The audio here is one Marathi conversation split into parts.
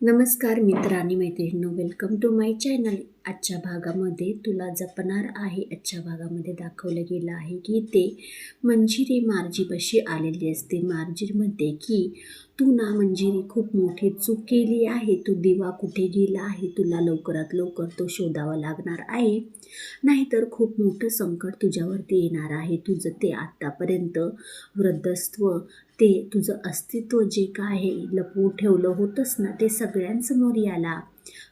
नमस्कार मित्र आणि मैत्रिणींनो, वेलकम टू माय चॅनल. आजच्या भागामध्ये तुला जपणार आहे. आजच्या भागामध्ये दाखवलं गेलं आहे की ते मंजिरी मार्जीपाशी आलेली असते. मार्जीमध्ये की तू ना मंजिरी खूप मोठी चूक केली आहे. तू दिवा कुठे गेला आहे, तुला लवकरात लवकर तो शोधावा लागणार आहे, नाहीतर खूप मोठं संकट तुझ्यावरती येणार आहे. तुझं ते आत्तापर्यंत वृद्धस्व, ते तुझं अस्तित्व जे काय आहे लपवून ठेवलं होतंस ना, ते सगळ्यांसमोर याला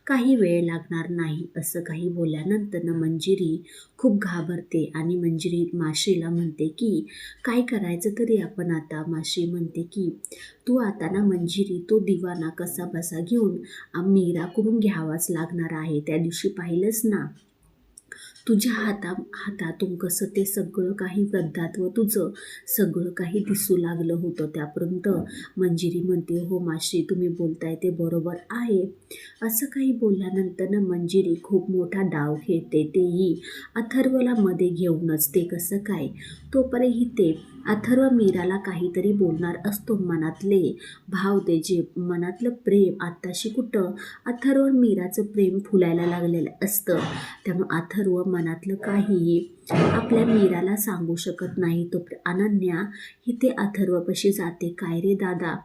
काही वेळ लागणार नाही. असं काही बोलल्यानंतर ना मंजिरी खूप घाबरते आणि मंजिरी माशीला म्हणते की काय करायचं तरी आपण आता. माशी म्हणते की तू आता ना मंजिरी, तो दिवाना कसा बसा घेऊन मीराकडून घ्यावाच लागणार आहे. त्या दिवशी पाहिलंच ना, तुझ्या हातातून कसं ते सगळं काही वृद्धात्व तुझं सगळं काही दिसू लागलं होतं. त्यापर्यंत मंजिरी म्हणते, हो माशी, तुम्ही बोलताय ते बरोबर आहे. असं काही बोलल्यानंतर ना मंजिरी खूप मोठा डाव खेळते, तेही अथर्वला मध्ये घेऊनच. ते कसं काय, तोपर्यंत ते अथर्व मीराला काहीतरी बोलणार असतो. मनातले भाव, ते जे मनातलं प्रेम, आत्ताशी कुठं अथर्व मीराचं प्रेम फुलायला लागलेलं असतं. त्यामुळे अथर्व मनातलं काहीही आपल्या मीराला सांगू शकत नाही. तो अनन्या ही ते अथर्वपाशी जाते. काय रे दादा,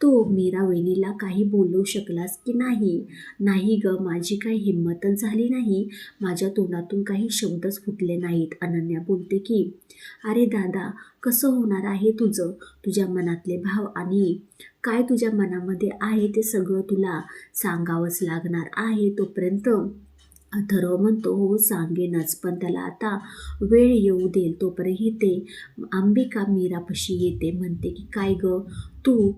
तो मीरा वहिनीला काही बोलू शकलास की नाही? नाही ग, माझी काही हिंमतच झाली नाही, माझ्या तोंडातून काही शब्दच फुटले नाहीत. अनन्या बोलते की अरे दादा, कसं होणार आहे तुझं? तुझ्या मनातले भाव आणि काय तुझ्या मनामध्ये आहे ते सगळं तुला सांगावंच लागणार आहे. तोपर्यंत अथर्व म्हणतो, हो सांगेनच, पण त्याला आता वेळ येऊ देईल. तोपर्यंत ते अंबिका मीरापाशी येते. म्हणते की काय ग, तू